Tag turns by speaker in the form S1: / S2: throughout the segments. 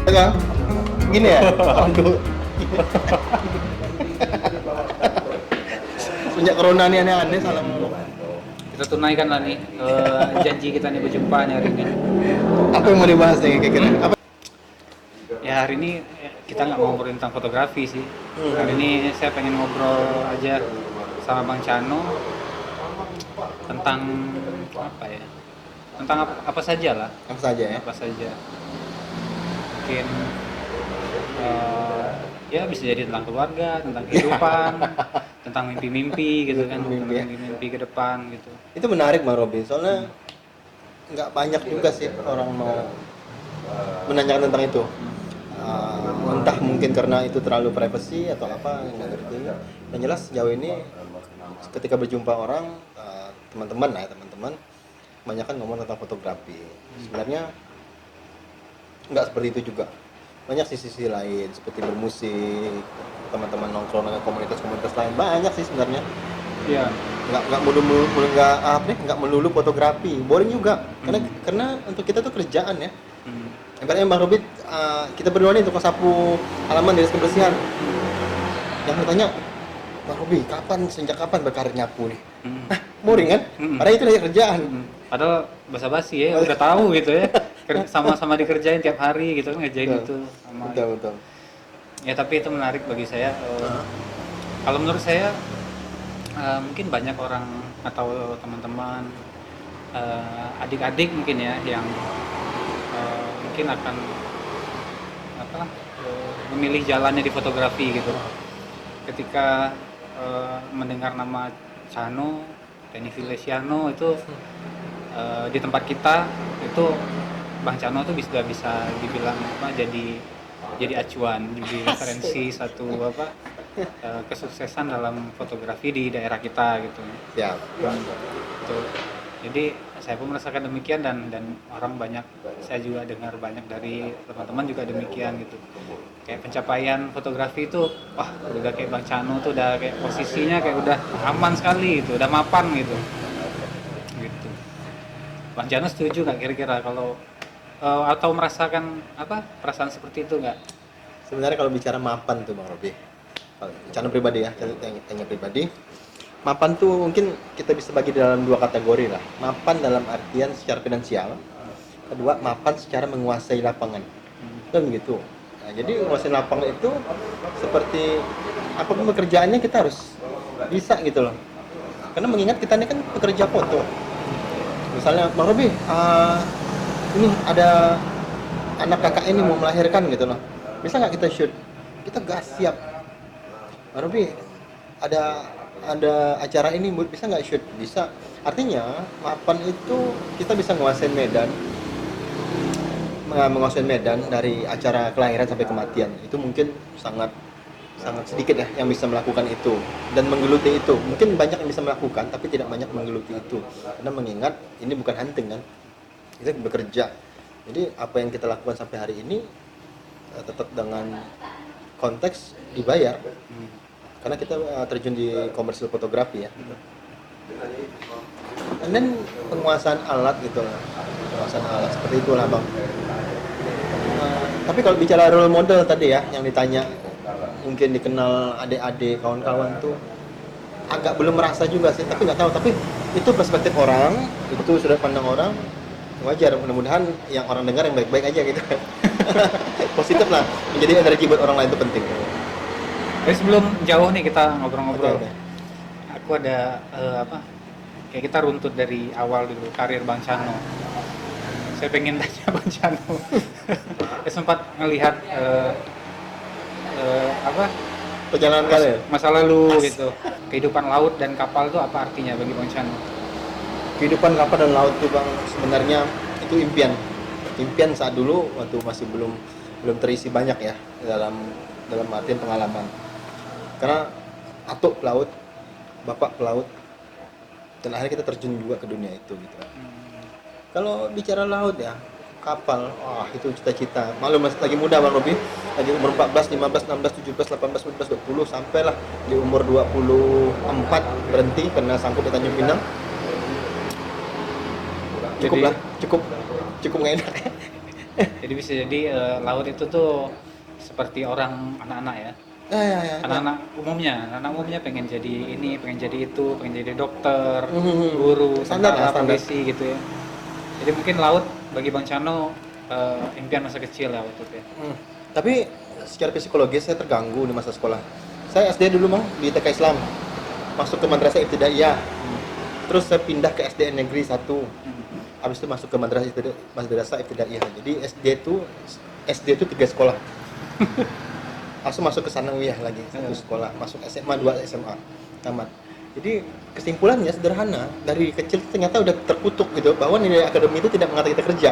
S1: kan? Gini ya? Aduh. Sejak corona nih aneh-aneh salah ngomong.
S2: Kita tunaikan lah nih janji kita nih berjumpa nih hari ini.
S1: Apa yang mau dibahas nih kira-kira? Apa?
S2: Ya hari ini kita nggak mau ngobrolin tentang fotografi sih. Hari ini saya pengen ngobrol aja sama Bang Chano tentang apa ya? Tentang apa saja lah,
S1: Apa saja ya?
S2: apa saja. Mungkin ya bisa jadi tentang keluarga, tentang kehidupan, tentang mimpi-mimpi gitu kan,
S1: Mimpi, ya.
S2: tentang mimpi ke depan gitu.
S1: Itu menarik Bang Robi, soalnya nggak banyak juga sih orang mau menanyakan tentang itu. Entah mungkin karena itu terlalu privacy atau apa, nggak ngerti. Yang jelas sejauh ini ketika berjumpa orang, teman-teman lah ya, teman-teman kebanyakan ngomong tentang fotografi. Sebenarnya nggak seperti itu juga. Banyak sisi-sisi lain seperti bermusik, teman-teman nongkrong dengan komunitas-komunitas lain, banyak sih sebenarnya.
S2: Iya.
S1: Nggak melulu fotografi, boring juga. Karena untuk kita tuh kerjaan ya. Ibaratnya Bang Robit, kita berdua nih tukang sapu halaman dinas kebersihan. Yang bertanya, Bang Robi, sejak kapan berkarir nyapu nih? Boring kan? Padahal itu dari kerjaan.
S2: Padahal basa-basi ya, udah tahu gitu ya. Sama-sama dikerjain tiap hari gitu kan, ngerjain
S1: Betul.
S2: itu sama.
S1: Betul.
S2: Ya tapi itu menarik bagi saya. Kalau menurut saya mungkin banyak orang atau teman-teman adik-adik mungkin ya yang mungkin akan apa memilih jalannya di fotografi gitu. Ketika mendengar nama Chano, Tenny Vilesiano itu di tempat kita itu Bang Chano tuh bisa dibilang apa jadi acuan, jadi referensi satu apa kesuksesan dalam fotografi di daerah kita gitu.
S1: Ya.
S2: Gitu. Jadi saya pun merasakan demikian dan orang banyak, saya juga dengar banyak dari teman-teman juga demikian gitu. Kayak pencapaian fotografi itu, wah udah kayak Bang Chano tuh udah kayak posisinya kayak udah aman sekali gitu, udah mapan gitu. Gitu. Bang Chano setuju nggak kira-kira kalau atau merasakan apa perasaan seperti itu nggak?
S1: Sebenarnya kalau bicara mapan tuh Bang Robi, kalau bicara pribadi ya, tanya pribadi, mapan tuh mungkin kita bisa bagi dalam dua kategori lah. Mapan dalam artian secara finansial, kedua mapan secara menguasai lapangan. Kan begitu. Nah, jadi menguasai lapangan itu seperti apapun pekerjaannya kita harus bisa gitu loh. Karena mengingat kita ini kan pekerja foto. Misalnya Bang Robi, ini ada anak kakak ini mau melahirkan gitu loh, bisa nggak kita shoot? Kita gas, siap. Bang Robi, ada acara ini bisa nggak shoot? Bisa. Artinya mapan itu kita bisa menguasai medan dari acara kelahiran sampai kematian. Itu mungkin sangat sedikit ya yang bisa melakukan itu dan menggeluti itu. Mungkin banyak yang bisa melakukan tapi tidak banyak menggeluti itu, karena mengingat ini bukan hunting kan, kita bekerja. Jadi apa yang kita lakukan sampai hari ini tetap dengan konteks dibayar, karena kita terjun di komersil fotografi ya. Dan penguasaan alat gitu lah, penguasaan alat seperti itulah Bang. Tapi kalau bicara role model tadi ya yang ditanya, mungkin dikenal adik-adik kawan-kawan tuh agak belum merasa juga sih, tapi nggak tahu. Tapi itu perspektif orang, itu sudut pandang orang, wajar. Mudah-mudahan yang orang dengar yang baik-baik aja gitu. Positif lah, menjadi energi buat orang lain itu penting.
S2: Tapi sebelum jauh nih kita ngobrol-ngobrol,
S1: Oke.
S2: aku ada apa? Kayak kita runtut dari awal dulu karir Bang Chano. Saya pengen tanya Bang Chano, saya sempat ngelihat apa?
S1: Perjalanan karir.
S2: Masa lalu gitu. Kehidupan laut dan kapal itu apa artinya bagi Bang Chano?
S1: Kehidupan kapal dan laut tuh Bang, sebenarnya itu impian saat dulu waktu masih belum terisi banyak ya dalam artian pengalaman. Karena atuk pelaut, bapak pelaut, dan akhirnya kita terjun juga ke dunia itu gitu. Kalau bicara laut ya, kapal, wah itu cita-cita. Malu masih lagi muda Bang Robi, lagi umur 14, 15, 16, 17, 18, 19, 20, sampailah di umur 24 berhenti karena sangkut di Tanjung Pinang. Cukup
S2: Jadi-
S1: lah, cukup nggak enak.
S2: Jadi bisa jadi laut itu tuh seperti orang anak-anak ya.
S1: Ya.
S2: Anak-anak umumnya pengen jadi ini, pengen jadi itu, pengen jadi dokter,
S1: Hmm,
S2: guru,
S1: standar lah,
S2: tentara,
S1: standar.
S2: polisi gitu ya. Jadi mungkin laut bagi Bang Chano impian masa kecil ya waktu itu ya.
S1: Tapi secara psikologis saya terganggu di masa sekolah. Saya SD dulu Bang di TK Islam. Masuk ke madrasah ibtidaiyah. Terus saya pindah ke SDN Negeri 1. Habis itu masuk ke madrasah ibtidaiyah. Jadi SD itu 3 sekolah. Langsung masuk ke Sanawiyah lagi, 1 sekolah. Masuk SMA, 2 SMA. Tamat. Jadi kesimpulannya sederhana, dari kecil ternyata udah terkutuk gitu bahwa nilai akademi itu tidak mengantar kita kerja.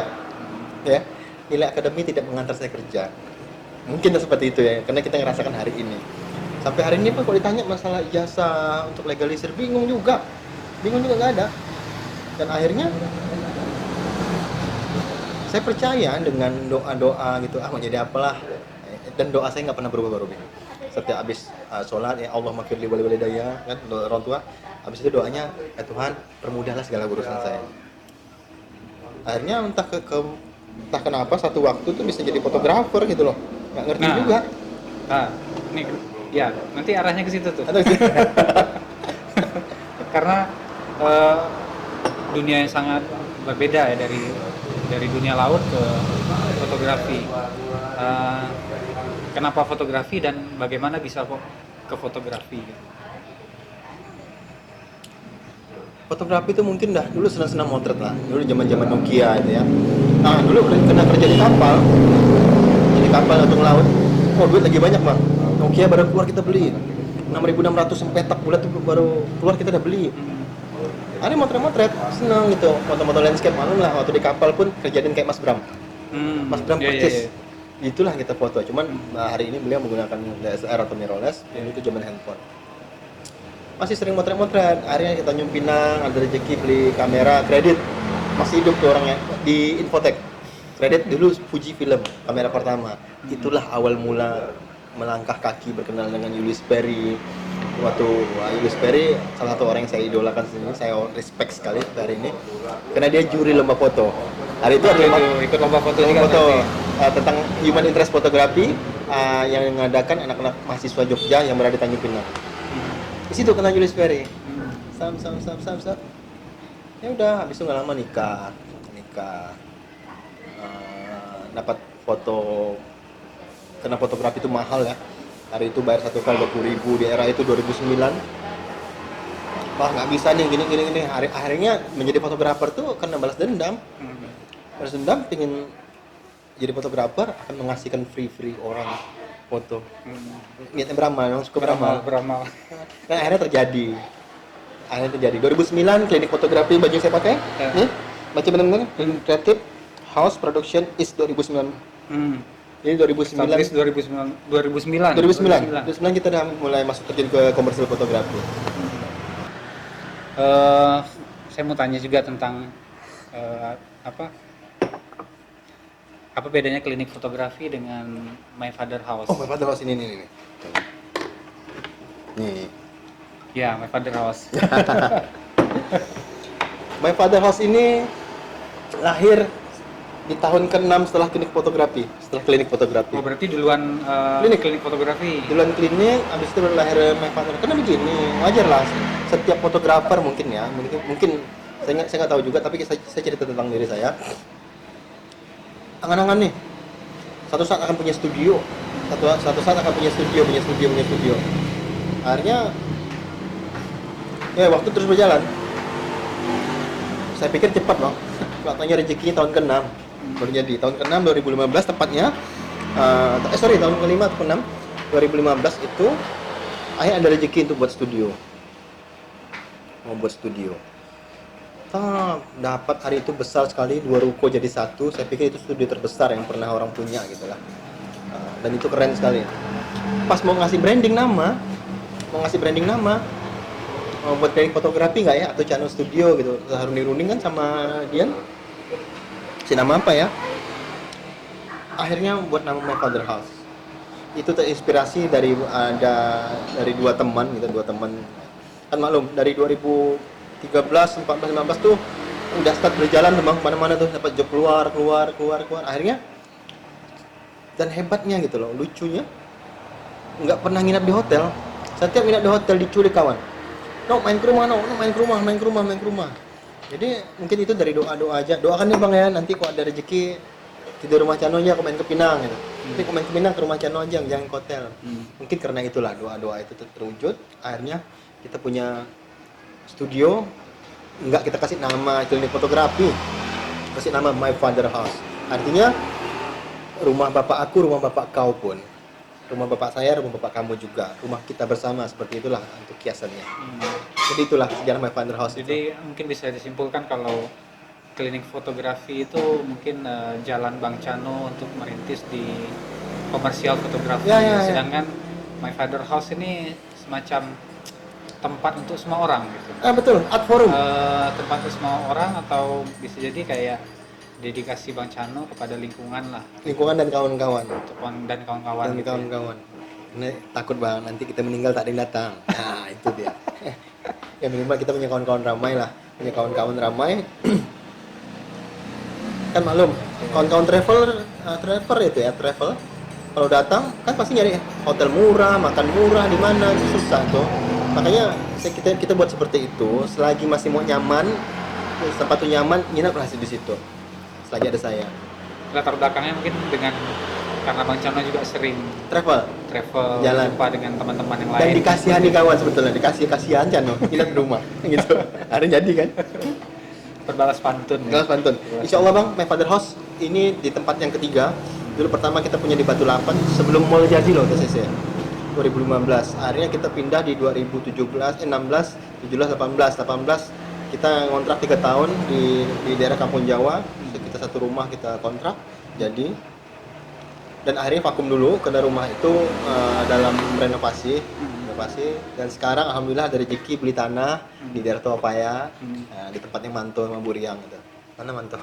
S1: Ya. Nilai akademi tidak mengantar saya kerja. Mungkin seperti itu ya, karena kita ngerasakan hari ini. Sampai hari ini Pak kalau ditanya masalah ijazah untuk legalisir bingung juga nggak ada. Dan akhirnya saya percaya dengan doa-doa gitu, mau jadi apalah. Dan doa saya nggak pernah berubah Robi. Setiap habis sholat ya Allah maghfirli wali walidayya kan doa orang tua. Habis itu doanya ya Tuhan permudahlah segala urusan saya. Akhirnya entah kenapa satu waktu tuh bisa jadi fotografer gitu loh. Nggak ngerti
S2: Nah.
S1: juga.
S2: Ini ya nanti arahnya ke situ tuh.
S1: Atau sih.
S2: Karena dunia yang sangat berbeda ya dari dunia laut ke fotografi. Kenapa fotografi dan bagaimana bisa kok ke fotografi?
S1: Fotografi itu mungkin dah dulu senang-senang motret lah. Dulu zaman-zaman Nokia itu ya. Nah, dulu kena kerja di kapal. Di kapal atau laut. Oh, duit lagi banyak, Bang. Nokia baru keluar kita beli. 6.600 yang petak bulat tuh baru keluar kita udah beli. Ada motret-motret, senang gitu. Foto-foto landscape malum lah. Waktu di kapal pun kerjain kayak Mas Bram. Mas Bram percis. Itulah kita foto. Cuman hari ini beliau menggunakan DSLR atau mirrorless. Itu zaman handphone. Masih sering motret-motret. Akhirnya kita Pinang, ada rezeki beli kamera kredit. Masih hidup tuh orangnya di Infotech. Kredit dulu Fuji Film, kamera pertama. Itulah awal mula melangkah kaki berkenal dengan Julius Perry. Waktu Julius Perry salah satu orang yang saya idolakan sini, saya respect sekali hari ini. Karena dia juri lomba foto. Hari itu ada
S2: ikut lomba foto
S1: lomba
S2: juga
S1: foto
S2: nanti.
S1: tentang human interest fotografi yang mengadakan anak-anak mahasiswa Jogja yang berada di Tanjung Pinang. Di situ kenal Julius Perry. Sam. Ya udah, habis itu nggak lama nikah. Dapat foto, karena fotografi itu mahal ya. Hari itu bayar 1 kali 20.000 di era itu 2009. Wah nggak bisa nih gini. Akhirnya menjadi fotografer tuh karena balas dendam. Balas dendam, pengen jadi fotografer akan mengasihkan free orang foto. Niatnya beramal, suka beramal. Nah, akhirnya terjadi. 2009 klinik fotografi baju yang saya pakai. Nih, baca benar-benar Creative House Production is 2009. Jadi 2009 kita udah mulai masuk terjun ke komersial fotografi.
S2: Saya mau tanya juga tentang apa bedanya klinik fotografi dengan My Father House?
S1: Oh, My Father House ini nih. Nih.
S2: Ya, My Father House.
S1: My Father House ini lahir di tahun ke-6 setelah klinik fotografi.
S2: Oh, berarti duluan klinik fotografi.
S1: Duluan klinik, habis itu lahir My Father. Karena begini, wajar lah. Setiap fotografer mungkin saya nggak tahu juga, tapi saya cerita tentang diri saya. Angan-angan nih, satu saat akan punya studio, satu saat akan punya studio. Akhirnya, waktu terus berjalan. Saya pikir cepat Bang. Katanya rezekinya tahun ke-6 baru jadi. Tahun ke-6 2015 tepatnya. Tahun ke-5 atau ke-6 2015 itu akhirnya ada rezeki untuk buat studio. Mau buat studio. Dapat hari itu besar sekali, 2 ruko jadi 1. Saya pikir itu studio terbesar yang pernah orang punya gitu lah. Dan itu keren sekali. Pas mau ngasih branding nama, buat klinik fotografi nggak ya, atau channel studio gitu, Haruni Runing kan sama Dian, si nama apa ya? Akhirnya buat nama My Father House. Itu terinspirasi dari dua teman kan maklum dari 2013, 14, 15 tuh udah start berjalan teman kemana-mana tuh, dapat job keluar. Akhirnya Dan hebatnya gitu loh, lucunya nggak pernah nginap di hotel. Setiap nginap di hotel diculik kawan. No, main ke rumah, no, main ke rumah, main ke rumah, main ke rumah. Jadi mungkin itu dari doa-doa aja. Doakan nih bang ya, nanti kalau ada rezeki tidur rumah Cano aja, aku main ke Pinang gitu. Tapi aku main ke Pinang ke rumah Cano aja, jangan ke hotel. Mungkin karena itulah doa-doa itu terwujud. Akhirnya kita punya studio, nggak kita kasih nama klinik fotografi, kasih nama My Father House. Artinya rumah bapak aku, rumah bapak kau pun. Rumah bapak saya, rumah bapak kamu juga. Rumah kita bersama, seperti itulah untuk kiasannya. Jadi itulah sejarah My Father House.
S2: Jadi mungkin bisa disimpulkan kalau klinik fotografi itu mungkin jalan Bang Cano untuk merintis di komersial fotografi.
S1: Ya.
S2: Sedangkan My Father House ini semacam tempat untuk semua orang gitu.
S1: Betul, art forum.
S2: Tempat untuk semua orang, atau bisa jadi kayak dedikasi Bang Cano kepada lingkungan lah.
S1: Lingkungan dan kawan-kawan.
S2: Dan kawan-kawan
S1: Dan
S2: gitu.
S1: kawan-kawan. Ini takut bang, nanti kita meninggal tak ada yang datang. Nah itu dia. Ya minimal kita punya kawan-kawan ramai lah, punya kawan-kawan ramai. Kan maklum, kawan-kawan travel itu ya, travel. Kalau datang kan pasti nyari hotel murah, makan murah di mana, itu susah tuh. Makanya kita buat seperti itu. Selagi masih mau nyaman, tempat tuh nyaman, nginep di situ. Selagi ada saya.
S2: Latar belakangnya mungkin karena Bang Cano juga sering
S1: Travel, jalan,
S2: jumpa dengan teman-teman yang lain.
S1: dan dikasihani kawan sebetulnya, kasihan Cano, nginep di rumah, gitu. Akhirnya jadi kan?
S2: Berbalas pantun.
S1: Balas pantun. Insya Allah bang, My Father House ini di tempat yang ketiga. Dulu pertama kita punya di Batu Lapan sebelum mall jadi loh TCC. 2015. Akhirnya kita pindah di 2017, 16, 17, 18 kita ngontrak 3 tahun di daerah Kampung Jawa. Kita satu rumah kita kontrak jadi, dan akhirnya vakum dulu karena rumah itu dalam renovasi, dan sekarang alhamdulillah ada rezeki beli tanah di daerah Tuapaya, di tempatnya Manto sama Buriang gitu. Mana Manto?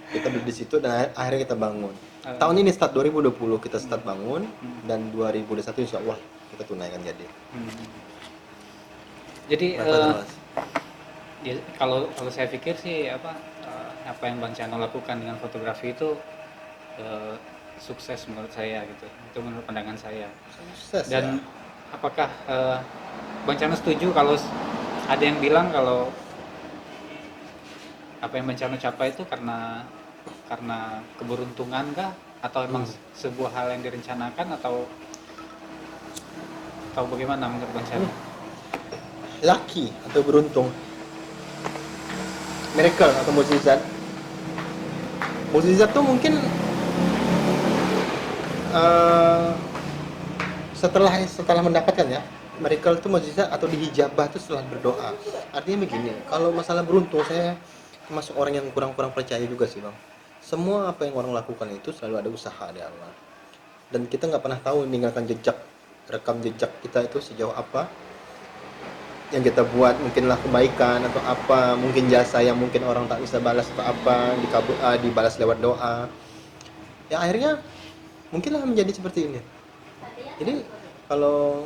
S1: Kita beli di situ dan akhirnya kita bangun. Tahun ini start 2020 kita start bangun, dan 2021 insya Allah kita tunaikan jadi.
S2: Jadi
S1: My Father House.
S2: ya, kalau saya pikir sih apa yang Bang Cano lakukan dengan fotografi itu sukses menurut saya gitu. Itu menurut pandangan saya.
S1: Sukses,
S2: Dan
S1: ya.
S2: apakah Bang Cano setuju kalau ada yang bilang kalau apa yang Bang Cano capai itu karena keberuntungan kah, atau emang sebuah hal yang direncanakan, atau bagaimana menurut Bang Cano?
S1: Lucky atau beruntung, miracle atau mukjizat. Mukjizat tuh mungkin setelah mendapatkan ya. Miracle itu mukjizat atau dihijabah itu setelah berdoa. Artinya begini, kalau masalah beruntung, saya termasuk orang yang kurang percaya juga sih bang. Semua apa yang orang lakukan itu selalu ada usaha di awal, dan kita nggak pernah tahu meninggalkan rekam jejak kita itu sejauh apa. Yang kita buat mungkinlah kebaikan atau apa, mungkin jasa yang mungkin orang tak bisa balas atau apa, dibalas lewat doa. Ya akhirnya mungkinlah menjadi seperti ini. Jadi kalau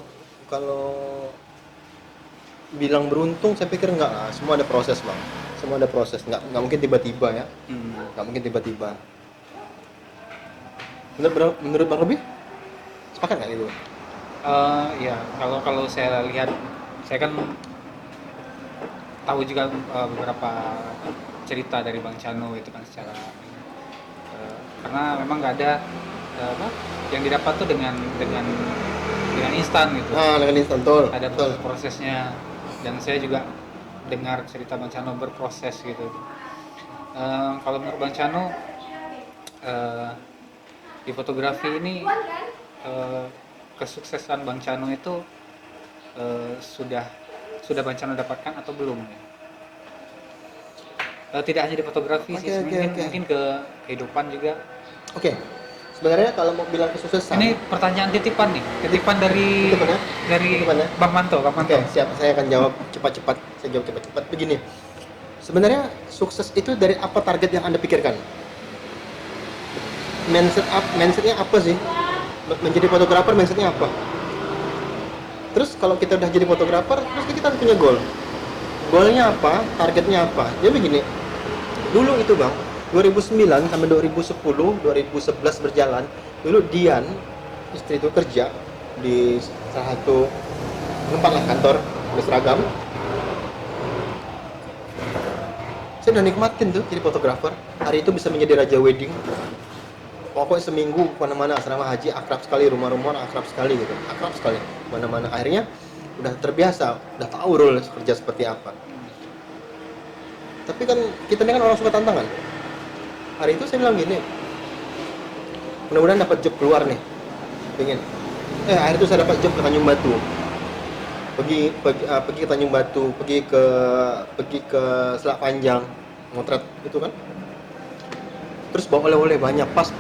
S1: bilang beruntung, saya pikir enggak lah. Semua ada proses bang. Semua ada proses. Nggak mungkin tiba-tiba ya. Nggak mungkin tiba-tiba. Menurut Bang Robi? Sepakat nggak gitu?
S2: Ya, kalau saya lihat, saya kan tahu juga beberapa cerita dari Bang Cano itu kan secara karena memang nggak ada yang didapat tuh dengan instan gitu.
S1: Dengan instan, betul.
S2: Ada prosesnya, dan saya juga dengar cerita Bang Cano berproses gitu. Kalau menurut Bang Cano di fotografi ini kesuksesan Bang Cano itu sudah Bang Cano dapatkan atau belum ya? Tidak hanya di fotografi sih, mungkin ke kehidupan juga.
S1: Oke. Sebenarnya kalau mau bilang kesuksesan,
S2: ini pertanyaan titipan dari Bang Manto.
S1: Oke, siap. Saya akan jawab cepat-cepat. Begini. Sebenarnya sukses itu dari apa target yang Anda pikirkan? Mindsetnya apa sih? Menjadi fotografer mindsetnya apa? Terus kalau kita udah jadi fotografer, terus kita punya goal. Goalnya apa? Targetnya apa? Jadi begini. Dulu itu bang, 2009 sampai 2010, 2011 berjalan. Dulu Dian, istri itu kerja di salah satu tempat lah kantor berseragam. Saya udah nikmatin tuh jadi fotografer. Hari itu bisa menjadi raja wedding. Pokoknya seminggu kemana-mana asrama haji akrab sekali, rumah-rumah akrab sekali gitu, akrab sekali mana-mana. Akhirnya udah terbiasa, udah tahu role kerja seperti apa. Tapi kan kita ini kan orang suka tantangan. Hari itu saya bilang gini, mudah-mudahan dapat job keluar nih, pengen. Hari itu saya dapat job ke Tanjung Batu. Pergi ke Tanjung Batu, pergi ke Selat Panjang, motret itu kan. Terus bawa oleh-oleh banyak, pas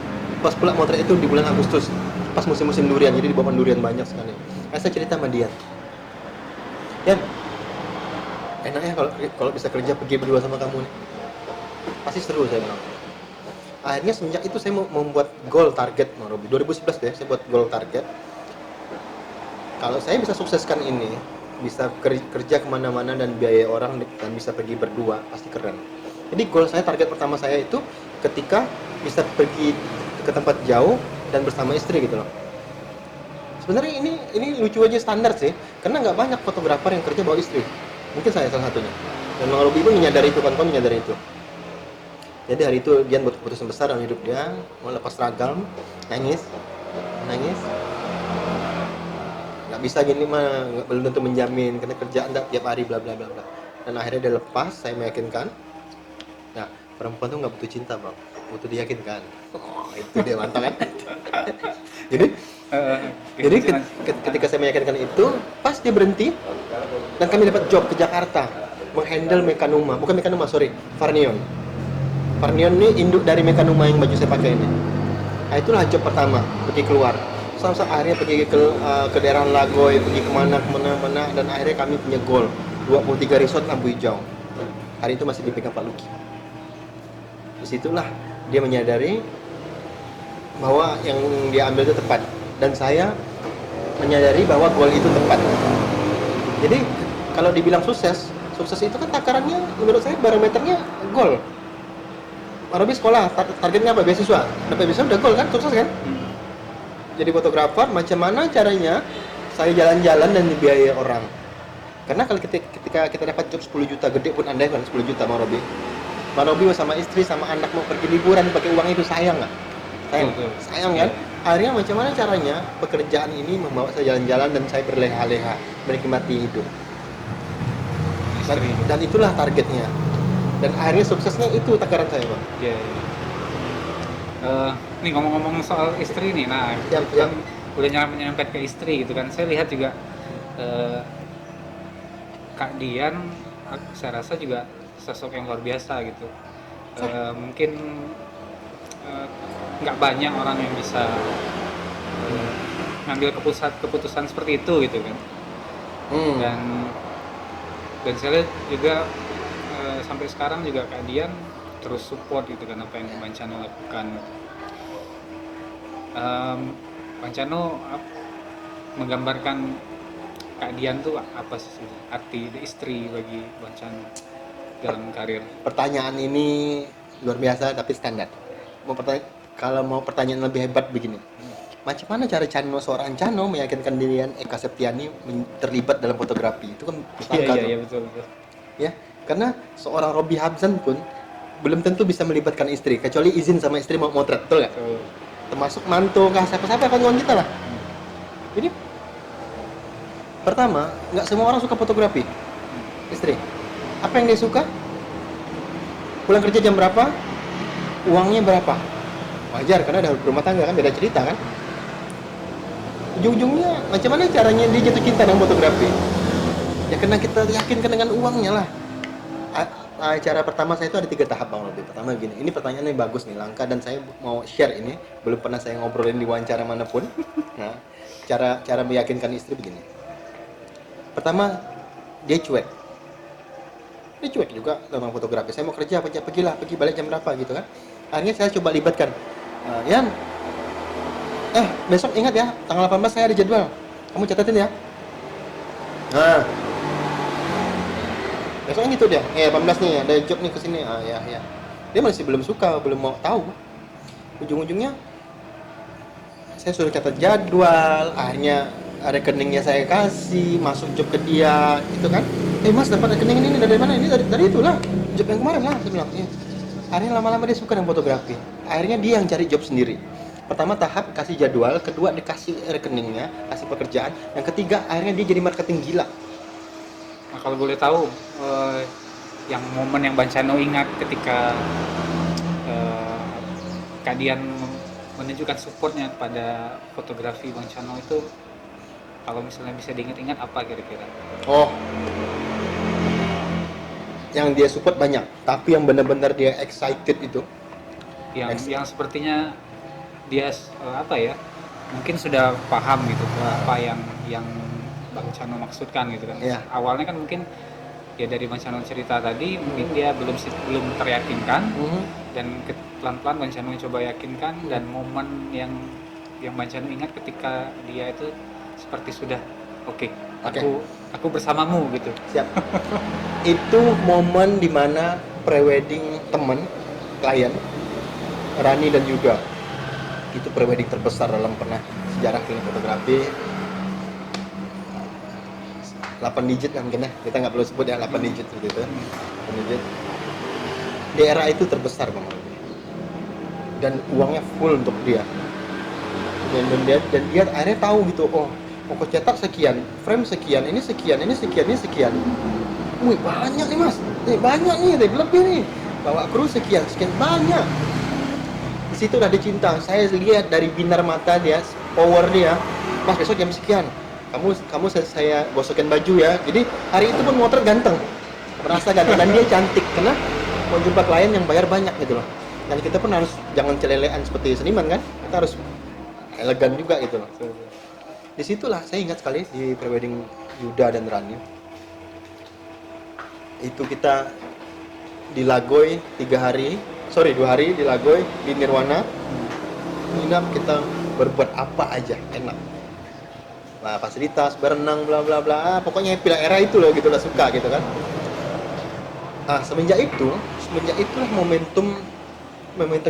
S1: pula motret itu di bulan Agustus, pas musim-musim durian, jadi dibawa durian banyak sekali. Saya cerita sama dia, Yan, enaknya kalau bisa kerja pergi berdua sama kamu nih, pasti seru, saya bilang. Akhirnya semenjak itu saya mau membuat goal target, Bang Robi. 2011 deh, saya buat goal target. Kalau saya bisa sukseskan ini, bisa kerja kemana-mana dan biaya orang dan bisa pergi berdua, pasti keren. Jadi goal saya, target pertama saya itu ketika bisa pergi ke tempat jauh dan bersama istri gitu loh. Sebenarnya ini lucu aja, standar sih, karena nggak banyak fotografer yang kerja bawa istri. Mungkin saya salah satunya. Dan Bang Robi pun menyadari itu, kawan-kawan menyadari itu. Jadi hari itu dia buat keputusan besar dalam hidup dia, mau lepas seragam, nangis, nggak bisa gini mah, belum tentu menjamin karena kerjaan tiap hari bla bla bla bla. Dan akhirnya dia lepas, saya meyakinkan. Nah, perempuan tuh nggak butuh cinta, Bang, butuh diyakinkan. Itu dia, mantap kan? jadi ketika saya meyakinkan itu, pas dia berhenti dan kami dapat job ke Jakarta menghandle Mekanuma, bukan Mekanuma, sorry, Farnion ini induk dari Mekanuma yang baju saya pakai ini. Nah, itulah job pertama, pergi keluar. Sampai akhirnya pergi ke daerah Lagoy, pergi kemana, dan akhirnya kami punya goal 23 resort lampu hijau. Hari itu masih dipegang Pak Luki. Disitulah dia menyadari bahwa yang dia ambil itu tepat, dan saya menyadari bahwa goal itu tepat. Jadi kalau dibilang sukses itu kan takarannya menurut saya barometernya goal. Pak Robi sekolah, targetnya apa? Beasiswa. Dapat beasiswa udah goal kan, sukses kan? Jadi fotografer, macam mana caranya saya jalan-jalan dan dibiayai orang. Karena kalau ketika kita dapat job 10 juta, gede pun andai kan 10 juta Bang Robi. Bang Robi sama istri sama anak mau pergi liburan pakai uang itu, sayang nggak? Sayang kan? Akhirnya macam mana caranya pekerjaan ini membawa saya jalan-jalan dan saya berleha-leha, menikmati hidup. Dan itulah targetnya. Dan akhirnya suksesnya itu takaran saya, Bang.
S2: Iya. Nih ngomong-ngomong soal istri nih, nah kan udah nyampe ke istri gitu kan. Saya lihat juga Kak Dian, saya rasa juga sosok yang luar biasa gitu. Mungkin nggak banyak orang yang bisa ngambil keputusan seperti itu gitu kan. Dan saya lihat juga sampai sekarang juga Kak Dian terus support gitu kan apa yang Bang Chano lakukan. Bang Chano menggambarkan Kak Dian tuh apa sih arti istri bagi Bang Chano dalam karir?
S1: Pertanyaan ini luar biasa tapi standar. Kalau mau pertanyaan lebih hebat begini, macam mana cara seorang Chano meyakinkan Dian Eka Septiani terlibat dalam fotografi? Itu kan
S2: Iya betul.
S1: Ya, karena seorang Robi Habzan pun belum tentu bisa melibatkan istri kecuali izin sama istri mau motret, betul nggak? Termasuk mantu kah, siapa kawan kita lah. Jadi pertama, nggak semua orang suka fotografi. Istri, apa yang dia suka? Pulang kerja jam berapa? Uangnya berapa? Wajar, karena udah berumah tangga kan, beda cerita kan. Ujung-ujungnya macam mana caranya dia jatuh cinta dengan fotografi? Ya karena kita yakinkan dengan uangnya lah. Cara pertama saya itu ada 3 tahap, Bang Robi. Pertama gini, ini pertanyaannya bagus nih, langka, dan saya mau share ini, belum pernah saya ngobrolin di wawancara manapun. Nah, cara meyakinkan istri begini. Pertama, dia cuek juga tentang fotografi. Saya mau kerja, pergi balik jam berapa gitu kan. Akhirnya saya coba libatkan, Yan, besok ingat ya, tanggal 18 saya ada jadwal, kamu catatin ya. Nah, besoknya gitu dia, 18 nih ada job nih kesini, ya. Dia masih belum suka, belum mau tahu. Ujung-ujungnya saya suruh catat jadwal, akhirnya rekeningnya saya kasih, masuk job ke dia, gitu kan. Mas dapat rekening ini dari mana? Ini dari itulah, job yang kemarin lah, saya bilang. Iya. Akhirnya lama-lama dia suka dengan fotografi. Akhirnya dia yang cari job sendiri. Pertama tahap kasih jadwal, kedua dikasih rekeningnya, kasih pekerjaan, yang ketiga akhirnya dia jadi marketing gila.
S2: Nah, kalau boleh tahu, yang momen yang Bang Chano ingat ketika Kak Dian menunjukkan supportnya kepada fotografi Bang Chano itu, kalau misalnya bisa diingat-ingat apa kira-kira?
S1: Oh, yang dia support banyak, tapi yang benar-benar dia excited itu,
S2: Yang sepertinya dia apa ya? Mungkin sudah paham gitu apa yang Bang Chano maksudkan gitu kan.
S1: Iya.
S2: Awalnya kan mungkin ya dari Bang Chano cerita tadi mungkin dia belum teryakinkan, dan pelan-pelan Bang Chano coba yakinkan, dan momen yang Bang Chano ingat ketika dia itu seperti sudah oke, aku bersamamu gitu.
S1: Siap. Itu momen dimana prewedding temen klien Rani dan Yuda, itu prewedding terbesar dalam pernah sejarah klinik fotografi. 8 digit kan mungkin ya, kita nggak perlu sebut ya, 8 digit gitu, 8 digit. Di era itu terbesar Bang, dan uangnya full untuk dia. Dan dia akhirnya tahu gitu, oh ongkos cetak sekian, frame sekian, ini sekian, ini sekian, ini sekian. Wih banyak nih mas, banyak nih, lebih nih. Bawa kru sekian banyak. Di situ udah dicinta. Saya lihat dari binar mata dia, power dia. Mas besok jam sekian, kamu saya gosokin baju ya. Jadi hari itu pun motor ganteng, merasa ganteng, dan dia cantik karena mau jumpa klien yang bayar banyak gitu loh. Dan kita pun harus jangan celelean seperti seniman kan, kita harus elegan juga gitu loh. Disitulah saya ingat sekali di prewedding Yuda dan Rani. Itu kita di Lagoy 2 hari di Lagoy, di Nirwana. Nginap, kita berbuat apa aja, enak. Nah, fasilitas, berenang, bla bla bla, pokoknya happy lah, era itu loh gitu lah, suka gitu kan. Nah, semenjak itulah momentum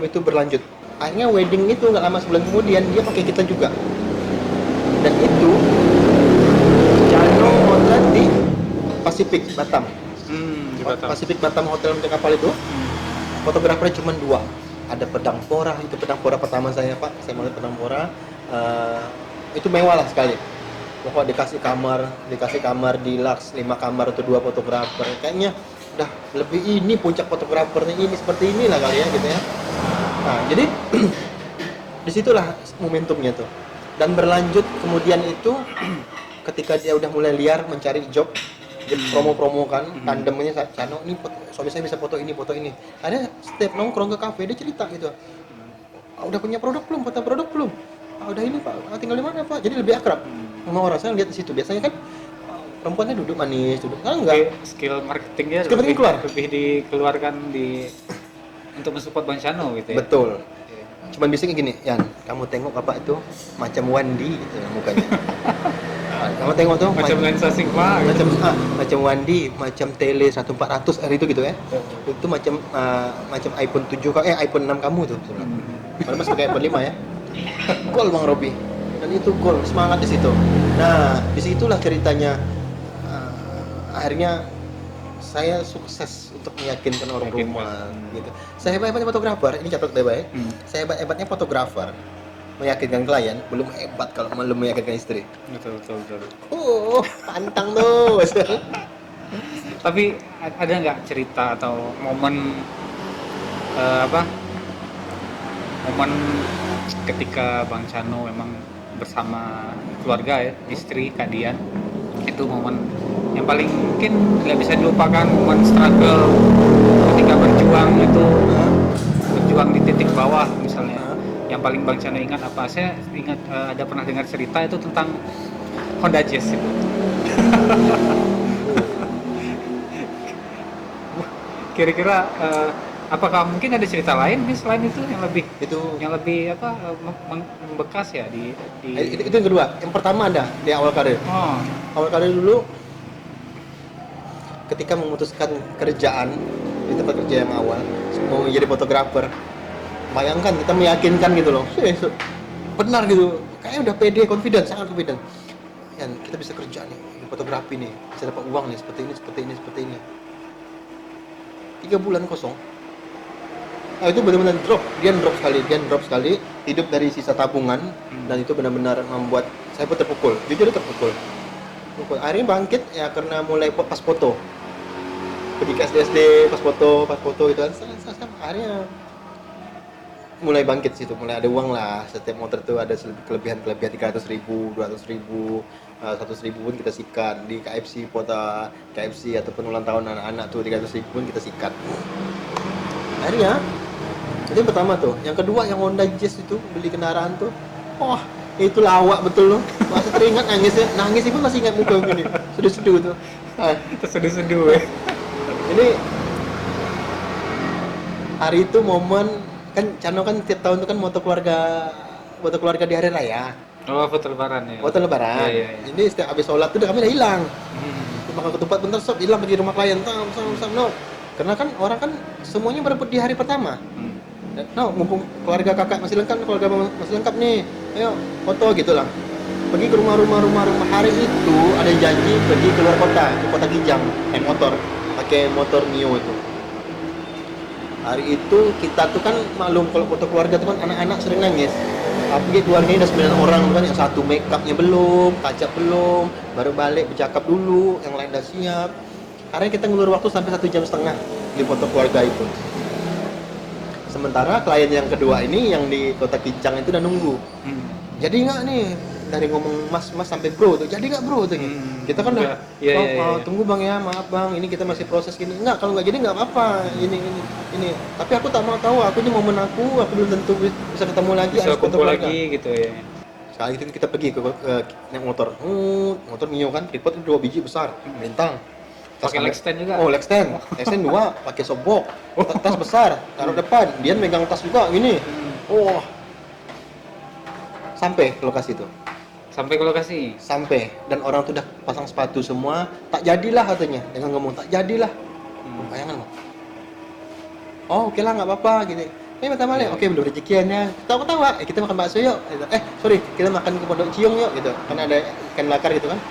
S1: itu berlanjut. Akhirnya wedding itu nggak lama, sebulan kemudian dia pakai kita juga. Dan itu Chano hotel di Pacific Batam.
S2: Di Batam.
S1: Pacific Batam hotel untuk kapal itu. Fotografernya cuma 2. Ada pedang pora, itu pedang pora pertama saya Pak. Saya melihat pedang pora. Itu mewah lah sekali. Pokoknya dikasih kamar deluxe, 5 kamar untuk 2 fotografer. Kayaknya udah lebih ini puncak fotografernya ini seperti inilah kali ya gitu ya. Nah, jadi disitulah momentumnya tuh. Dan berlanjut kemudian itu ketika dia udah mulai liar mencari job, dia promo-promokan tandemnya Chano, ini suami saya bisa foto ini. Ada setiap nongkrong ke kafe dia cerita gitu. Udah punya produk belum? Foto produk belum? Udah ini Pak, tinggal di mana Pak? Jadi lebih akrab sama orang. Saya lihat di situ. Biasanya kan perempuannya duduk manis, kan enggak.
S2: Skill marketingnya
S1: Lebih
S2: dikeluarkan untuk mensupport Bang Chano gitu ya.
S1: Betul. Cuman biasanya gini, Yan, kamu tengok Bapak itu macam Wandi gitu mukanya. Kamu tengok tuh
S2: Macam lensa Sigma gitu.
S1: macam Wandi, macam Tele 1400 R itu gitu ya. Itu macam iPhone 7 iPhone 6 kamu tuh. Padahal masih pakai iPhone 5 ya. Gol Bang Robi. Dan itu gol, semangat di situ. Nah, disitulah ceritanya. Akhirnya saya sukses untuk meyakinkan orang rumah gitu. Saya hebat-hebatnya fotografer, ini catat baik-baik. Saya hebat-hebatnya fotografer meyakinkan klien, belum hebat kalau belum meyakinkan istri.
S2: Betul.
S1: Pantang tuh.
S2: Tapi ada nggak cerita atau momen momen ketika Bang Chano memang bersama keluarga ya, istri Kak Dian, itu momen yang paling mungkin nggak bisa dilupakan, momen struggle ketika berjuang di titik bawah misalnya, yang paling Bang Chano ingat apa? Saya ingat ada pernah dengar cerita itu tentang Honda Jazz itu. Kira-kira apakah mungkin ada cerita lain nih selain itu yang lebih membekas ya di
S1: itu yang kedua. Yang pertama ada di awal karir. Awal karir dulu ketika memutuskan kerjaan di tempat kerja yang awal, mau jadi fotografer. Bayangkan kita meyakinkan gitu loh, benar gitu, kayaknya udah pede, confident, sangat confident. Yan, kita bisa kerja nih, fotografi nih, bisa dapat uang nih, seperti ini, seperti ini, seperti ini. 3 bulan kosong. Nah, itu benar-benar drop sekali, hidup dari sisa tabungan, dan itu benar-benar membuat saya pun terpukul, jujur terpukul. Akhirnya bangkit ya karena mulai pas foto, pergi ke SD, pas foto itu kan, akhirnya mulai bangkit situ, mulai ada uang lah. Setiap motor itu ada kelebihan 300.000, 200.000, 100.000 pun kita sikat di KFC, foto KFC ataupun ulang tahun anak-anak tuh 300.000 pun kita sikat. Akhirnya itu yang pertama tuh. Yang kedua yang Honda Jazz itu, beli kendaraan tuh, wah itu lawak betul loh, masih teringat nangis pun masih ingat muka gini, seduh-seduh tuh.
S2: Terseduh-seduh ya.
S1: Ini hari itu momen kan Cano kan tiap tahun tuh kan foto keluarga di hari raya.
S2: Oh, foto lebaran ya.
S1: Foto lebaran.
S2: Iya.
S1: Ini setiap habis sholat tuh kami udah hilang. Makan ketupat bentar sob hilang pergi rumah klien sam no. Karena kan orang kan semuanya berebut di hari pertama. No, mumpung keluarga kakak masih lengkap, keluarga masih lengkap nih. Ayo foto gitu lah. Pergi ke rumah. Hari itu ada janji pergi keluar kota, ke kota Kijang, naik motor, pakai motor Mio itu. Hari itu kita tuh kan maklum kalau foto keluarga tuh kan anak-anak sering nangis. Apalagi keluarganya udah 9 orang kan, yang satu make upnya belum, kaca belum, baru balik bercakap dulu, yang lain udah siap. Akhirnya kita ngulur waktu sampai 1,5 jam di foto keluarga itu. Sementara klien yang kedua ini yang di kota Kijang itu udah nunggu. Jadi nggak nih, dari ngomong mas sampai bro tuh, jadi nggak bro tuh. Kita kan udah tunggu bang ya, maaf bang, ini kita masih proses gini. Nggak, kalau nggak jadi nggak apa-apa, ini. Tapi aku tak mau tahu, aku ini momen aku belum tentu bisa ketemu lagi,
S2: bisa
S1: harus
S2: kumpul
S1: keluarga.
S2: lagi gitu ya.
S1: Sekali itu kita pergi ke naik motor, motor Mio kan, tripod itu 2 biji besar, bintang.
S2: Pakai leg stand juga.
S1: Oh, leg stand 2, pakai sobok, tas besar, taruh depan, dia megang tas juga gini. Oh, sampai ke lokasi itu. Sampai, dan orang tuh udah pasang sepatu semua, tak jadilah katanya, dengan ngomong tak jadilah. Bayangkan Bang. Oh, oke lah, nggak apa-apa gitu. Minta balik, oke belum rezekiannya. Tawa-tawa, kita makan bakso yuk. Sorry, kita makan ke Pondok Ciong yuk gitu. Kan ada ikan bakar gitu kan.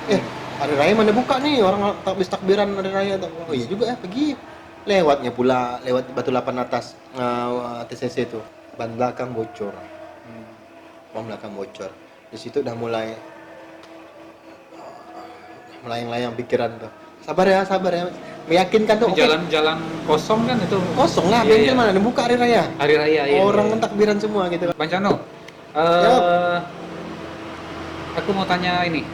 S1: Hari raya mana buka nih, orang habis takbiran hari raya. Oh iya juga ya, pergi. Lewat Batu Lapan atas TCC itu, ban belakang bocor. Di situ udah mulai melayang-layang pikiran tuh. Sabar ya, meyakinkan tuh.
S2: Jalan kosong kan itu.
S1: Kosong lah, bengkel mana ada buka hari raya.
S2: Iya.
S1: Orang kan takbiran semua gitu.
S2: Bang Cano, aku mau tanya ini,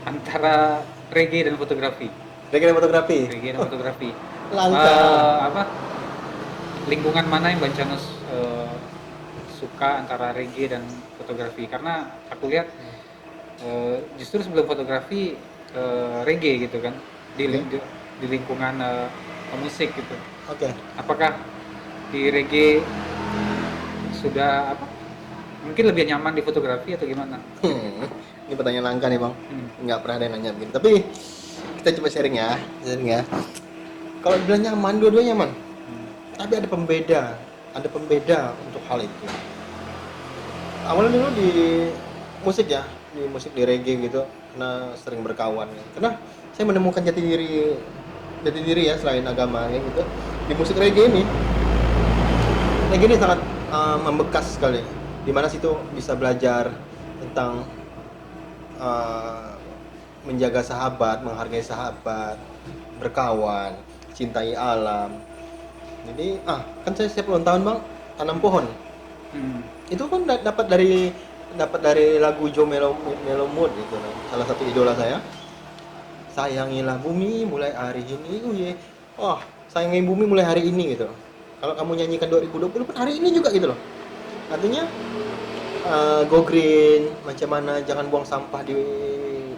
S2: antara reggae dan fotografi.
S1: Langka.
S2: Lingkungan mana yang Bang Cano suka antara reggae dan fotografi? Karena aku lihat justru sebelum fotografi reggae gitu kan, di lingkungan musik gitu.
S1: Oke.
S2: Apakah di reggae sudah mungkin lebih nyaman di fotografi atau gimana?
S1: Ini pertanyaan langka nih bang, nggak pernah ada yang nanya begini. Tapi kita coba sharing ya. Kalau dibilang nyaman, dua-duanya nyaman. Tapi ada pembeda untuk hal itu. Awalnya dulu di musik di reggae gitu, karena sering berkawan. Karena saya menemukan jati diri ya selain agama gitu. Di musik reggae ini sangat membekas sekali. Dimana situ bisa belajar tentang menjaga sahabat, menghargai sahabat, berkawan, cintai alam. Jadi kan saya setiap ulang tahun bang tanam pohon. Itu kan dapat dari lagu Joe Melomud itu, salah satu idola saya. Sayangilah bumi mulai hari ini, sayangi bumi mulai hari ini gitu. Kalau kamu nyanyikan 2020 pun hari ini juga gitu loh. Artinya go green, macam mana jangan buang sampah di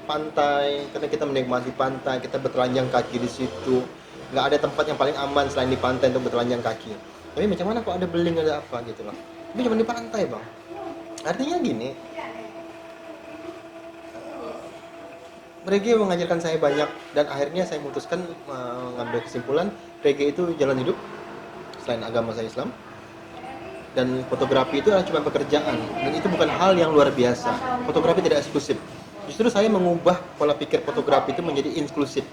S1: pantai, karena kita menikmati pantai, kita bertelanjang kaki di situ. Nggak ada tempat yang paling aman selain di pantai untuk bertelanjang kaki. Tapi macam mana kok ada beling, ada apa gitu loh. Tapi cuma di pantai bang. Artinya gini, reggae mengajarkan saya banyak dan akhirnya saya memutuskan mengambil kesimpulan reggae itu jalan hidup selain agama saya Islam, dan fotografi itu adalah cuma pekerjaan dan itu bukan hal yang luar biasa. Fotografi tidak eksklusif. Justru saya mengubah pola pikir fotografi itu menjadi inklusif.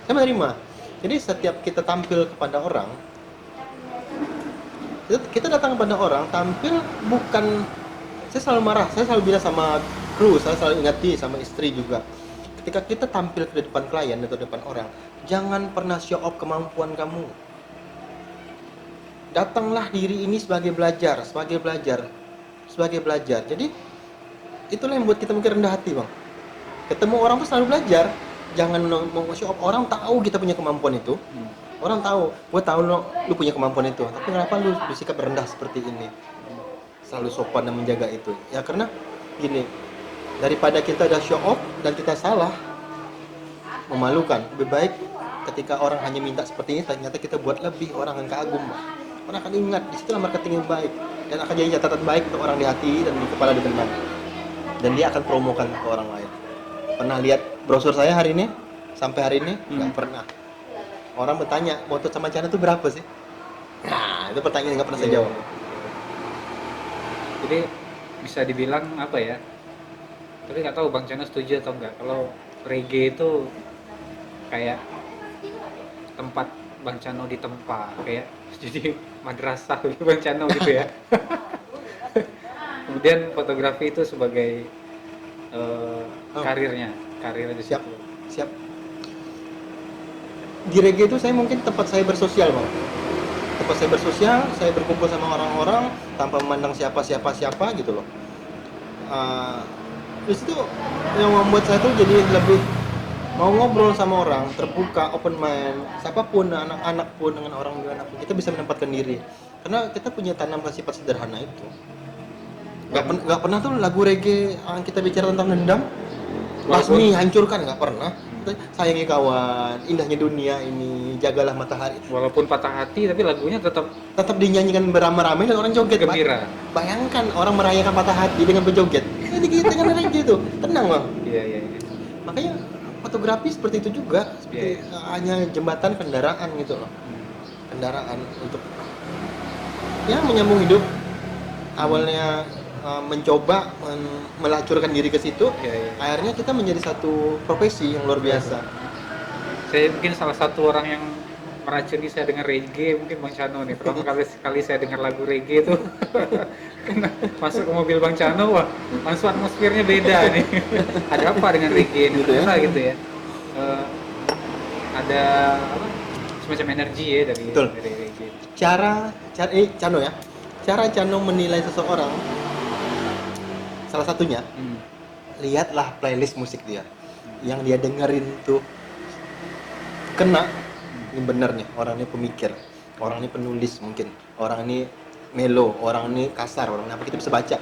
S1: Saya menerima. Jadi setiap kita tampil kepada orang, kita datang kepada orang tampil bukan, saya selalu marah, saya selalu bilang sama kru, saya selalu ingati sama istri juga, ketika kita tampil ke depan klien atau depan orang, jangan pernah show off kemampuan kamu. Datanglah diri ini sebagai belajar. Jadi itulah yang membuat kita mungkin rendah hati, Bang. Ketemu orang tuh selalu belajar, jangan mau show off. Orang tahu kita punya kemampuan itu. Orang tahu, gue tahu lu punya kemampuan itu, tapi kenapa lu bersikap rendah seperti ini? Selalu sopan dan menjaga itu. Ya karena gini, daripada kita udah show off dan kita salah, memalukan. Lebih baik ketika orang hanya minta seperti ini, ternyata kita buat lebih, orang akan kagum, Bang. Orang akan ingat, disitulah marketing yang baik dan akan jadi catatan baik untuk orang di hati dan di kepala di teman. Dan dia akan promokan ke orang lain. Pernah lihat brosur saya hari ini? Sampai hari ini? Nggak pernah. Orang bertanya, motor sama Cana itu berapa sih? Nah, itu pertanyaan yang nggak pernah saya jawab.
S2: Jadi bisa dibilang apa ya? Tapi nggak tahu Bang Chano setuju atau enggak. Kalau reggae itu kayak tempat Bang Chano ditempa, kayak jadi madrasah gitu Bang Chano gitu ya. Kemudian fotografi itu sebagai karir di
S1: Siap,
S2: situ.
S1: siap. Di reggae itu saya mungkin tempat saya bersosial, Bang. Tempat saya bersosial, saya berkumpul sama orang-orang tanpa memandang siapa gitu loh. Di situ yang membuat saya tuh jadi lebih mau ngobrol sama orang, terbuka, open mind, siapapun, anak-anak pun dengan orang dewasa pun kita bisa menempatkan diri. Karena kita punya tanam sifat sederhana itu. Gak pernah tuh lagu reggae kita bicara tentang dendam, basmi, hancurkan, nggak pernah. Sayangi kawan, indahnya dunia ini, jagalah matahari.
S2: Walaupun patah hati tapi lagunya tetap
S1: Dinyanyikan beramai-ramai dan orang joget.
S2: gembira.
S1: Bayangkan orang merayakan patah hati dengan berjoget. Jadi kita dengan reggae itu tenang, Bang.
S2: Iya.
S1: Makanya fotografi seperti itu juga, seperti hanya jembatan kendaraan gitu loh. Kendaraan untuk ya menyambung hidup. Awalnya mencoba melacurkan diri ke situ, akhirnya kita menjadi satu profesi yang luar biasa.
S2: Saya mungkin salah satu orang yang meracuni saya dengan reggae, mungkin Bang Chano nih. Pertama kali saya dengar lagu reggae itu masuk ke mobil Bang Chano, wah langsung atmosfernya beda nih. Ada apa dengan reggae ini?
S1: Gitu ya?
S2: Gitu ya. Ada apa? Semacam energi ya dari reggae.
S1: Cara Cano menilai seseorang, salah satunya lihatlah playlist musik dia yang dia dengerin tuh kena. Ini bener nih, orang ini pemikir, orang ini penulis, mungkin orang ini melo, orang ini kasar, orang ini apa, kita bisa baca.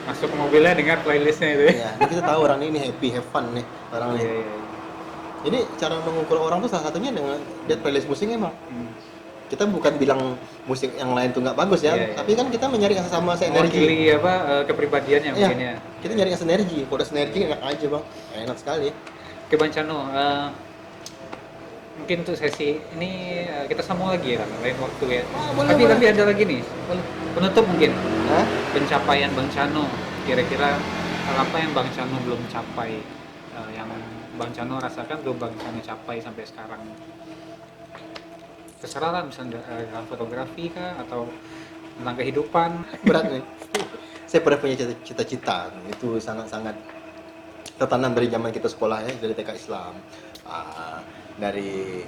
S2: Masuk ke mobilnya dengar playlistnya itu ya.
S1: Ya, kita tahu orang ini happy, have fun nih orang ini. Jadi cara mengukur orang tuh salah satunya dengan lihat playlist musiknya, Bang. Kita bukan bilang musik yang lain tuh nggak bagus ya, tapi kan kita mencari yang sama energi.
S2: Mewakili kepribadiannya mungkin ya.
S1: Kita nyari yang sinergi, kalau sinergi enak aja, Bang, enak sekali.
S2: Oke Bang Chano, mungkin untuk sesi ini kita sambung lagi ya kan, lain waktu ya. Tapi ada lagi nih, penutup mungkin. Pencapaian Bang Chano, kira-kira hal apa yang Bang Chano belum capai, yang Bang Chano rasakan belum Bang Chano capai sampai sekarang? Terserah lah, misalnya dalam fotografi kah atau tentang kehidupan.
S1: Berat nih. Saya pernah punya cita-cita, itu sangat-sangat tertanam dari zaman kita sekolah ya, dari TK Islam, dari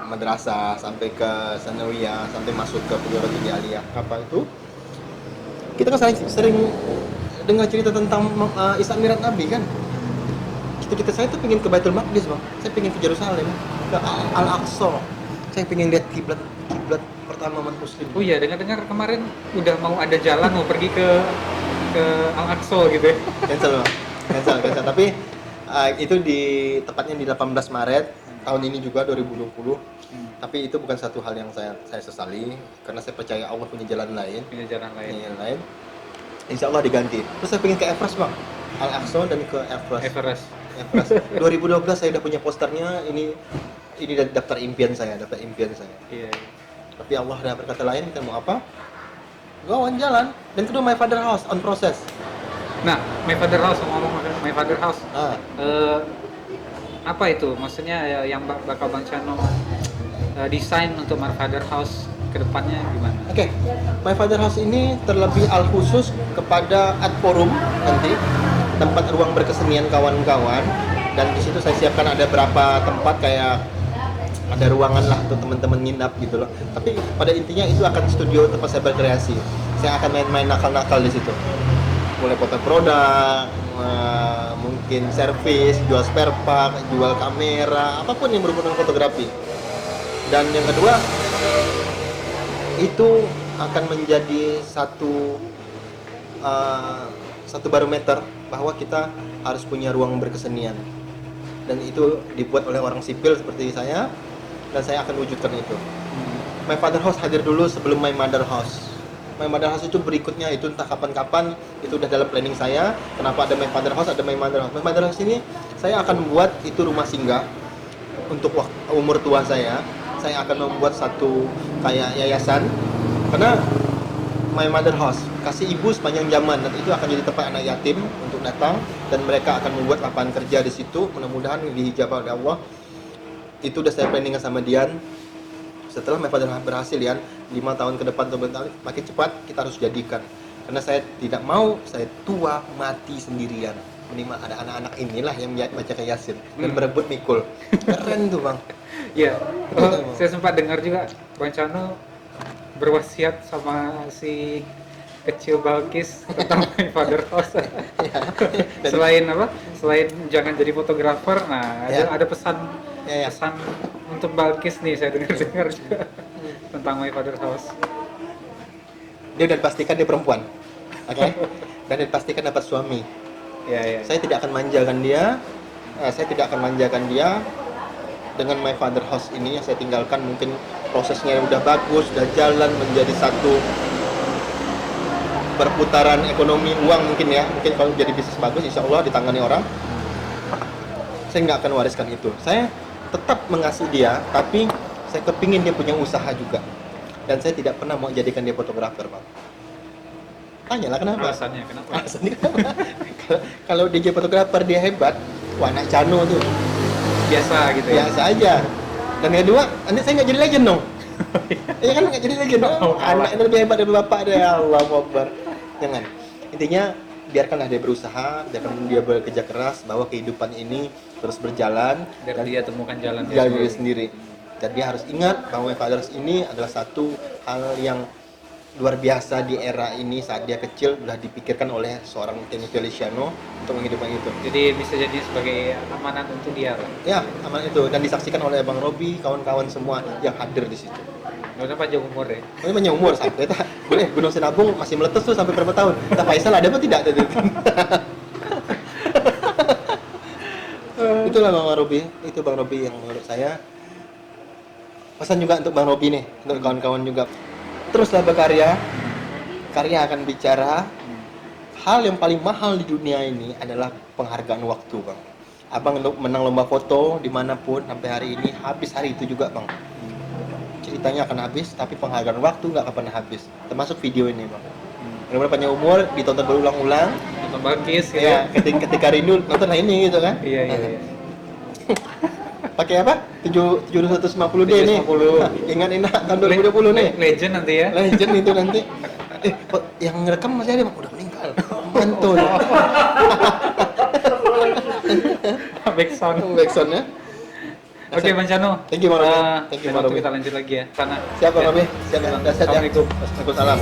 S1: madrasah sampai ke sanawiyah, sampai masuk ke perguruan tinggi aliyah. Apa itu? Kita kan sering dengar cerita tentang Isra Mi'raj Nabi kan. Cita-cita saya tuh pengen ke Baitul Maqdis, Bang. Saya pengen ke Yerusalem, ke Al-Aqsa. Saya pengen lihat kiblat pertama umat muslim.
S2: Oh iya, dengar-dengar kemarin udah mau ada jalan mau pergi ke Al-Aqsa gitu ya.
S1: Cancel. Tapi itu tepatnya di 18 Maret tahun ini juga 2020. Tapi itu bukan satu hal yang saya sesali, karena saya percaya Allah punya jalan lain. Insya Allah diganti. Terus saya pengen ke Everest, Bang. Al-Aqsa dan ke Everest. yang keras. 2012 saya udah punya posternya, ini daftar impian saya.
S2: Iya.
S1: Tapi Allah ada berkata lain, kita mau apa? Go on jalan. Dan kedua, My Father House on proses.
S2: Nah, My Father House, ngomong My Father House,
S1: Ah,
S2: apa itu? Maksudnya yang bakal Bang Chano desain untuk My Father House ke depannya gimana?
S1: Oke, My Father House ini terlebih al khusus kepada art forum nanti, tempat ruang berkesenian kawan-kawan. Dan di situ saya siapkan ada berapa tempat, kayak ada ruangan lah untuk teman-teman nginap gitu loh. Tapi pada intinya itu akan studio tempat saya berkreasi. Saya akan main-main nakal-nakal di situ. Mulai foto produk, mungkin servis, jual spare part, jual kamera, apapun yang berhubungan dengan fotografi. Dan yang kedua, itu akan menjadi satu barometer bahwa kita harus punya ruang berkesenian. Dan itu dibuat oleh orang sipil seperti saya, dan saya akan wujudkan itu. My Father House hadir dulu sebelum My Mother House. My Mother House itu berikutnya, itu entah kapan-kapan, itu udah dalam planning saya. Kenapa ada My Father House, ada My Mother House. My Mother House ini saya akan membuat itu rumah singgah untuk umur tua saya. Saya akan membuat satu kayak yayasan, karena My Mother House kasih ibu sepanjang zaman, dan itu akan jadi tempat anak yatim untuk datang, dan mereka akan membuat lapangan kerja di situ. Mudah-mudahan dihijabah oleh Allah. Itu udah saya planningkan sama Dian. Setelah My Father House berhasil ya, 5 tahun ke depan atau tahun makin cepat kita harus jadikan. Karena saya tidak mau saya tua mati sendirian. Minimal ada anak-anak inilah yang baca kayak Yasin dan berebut mikul. Keren tuh bang.
S2: Iya. Saya sempat dengar juga Bang Chano berwasiat sama si kecil Balkis tentang My Father House. Selain apa? Selain jangan jadi fotografer, nah ada pesan pesan untuk Balkis nih, saya dengar juga tentang My Father House.
S1: Dia udah dipastikan dia perempuan, oke? Dan dipastikan dapat suami.
S2: Ya.
S1: Saya tidak akan manjakan dia. Dengan My Father House ini yang saya tinggalkan, mungkin prosesnya udah bagus, udah jalan menjadi satu perputaran ekonomi uang mungkin ya. Mungkin kalau jadi bisnis bagus, insya Allah ditangani orang. Saya nggak akan wariskan itu. Saya tetap mengasihi dia, tapi saya kepingin dia punya usaha juga. Dan saya tidak pernah mau jadikan dia fotografer, bang. Tanyalah kenapa?
S2: Alasannya kenapa?
S1: Alasannya kenapa? Kalau dia jadi fotografer dia hebat, wah anak Chano tuh
S2: Biasa gitu ya.
S1: biasa aja. Dan yang kedua, nanti saya nggak jadi legend dong. Iya kan nggak jadi legend dong. Anak itu lebih hebat dari bapak dia. Allah Akbar. Jangan. Intinya biarkanlah dia berusaha, biarkan dia bekerja keras, bahwa kehidupan ini terus berjalan.
S2: Biar dia temukan jalan
S1: dia sendiri. Dan dia harus ingat bahwa My Father House ini adalah satu hal yang luar biasa di era ini. Saat dia kecil sudah dipikirkan oleh seorang Tenny Feliciano untuk menghidupkan itu.
S2: Jadi bisa jadi sebagai amanat untuk dia lah.
S1: Ya, aman itu, dan disaksikan oleh Bang Robi, kawan-kawan semua yang hadir di situ.
S2: Udah panjang umur ya.
S1: Ini banyak umur sampai boleh Gunung Sinabung masih meletus tuh sampai berapa tahun. Tak Faisal ada apa tidak tadi. Itulah Bang Robi, itu Bang Robi yang menurut saya pesan juga untuk Bang Robi nih, untuk kawan-kawan juga. Teruslah berkarya. Karya akan bicara. Hal yang paling mahal di dunia ini adalah penghargaan waktu, Bang. Abang menang lomba foto dimanapun sampai hari ini, habis hari itu juga, Bang. Ceritanya akan habis, tapi penghargaan waktu nggak akan pernah habis. Termasuk video ini, Bang. Benar-benar panjang umur, ditonton berulang-ulang.
S2: Nonton Balkis gitu.
S1: Ya, ketika rindu nonton ini gitu kan.
S2: Iya.
S1: Pakai apa? 750D nih.
S2: 750.
S1: Ingat ini tahun 2020 nih.
S2: Legend nanti ya.
S1: Legend itu nanti. Yang ngerekam masih ada, Bang. Udah meninggal. Mantul. Backsound ya.
S2: Oke, Bang Chano.
S1: Thank you, Bang Robi. Thank you, Bang Robi.
S2: Kita lanjut lagi ya. Sana.
S1: Siap, Bang Robi. Siap ya. Udah set ya.
S2: Assalamualaikum.
S1: Waalaikumsalam.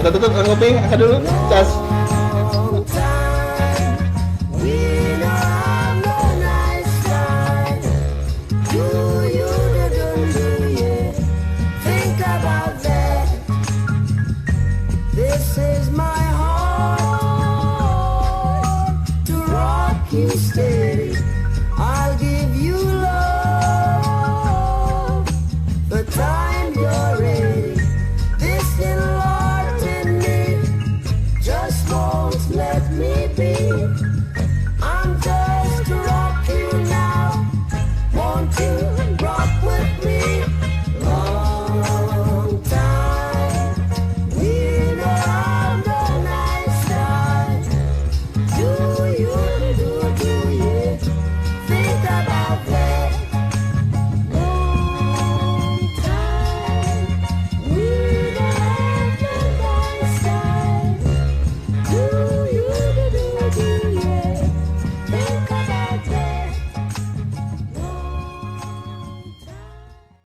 S1: Kita tutup Bang Robi, angkat dulu. Cas.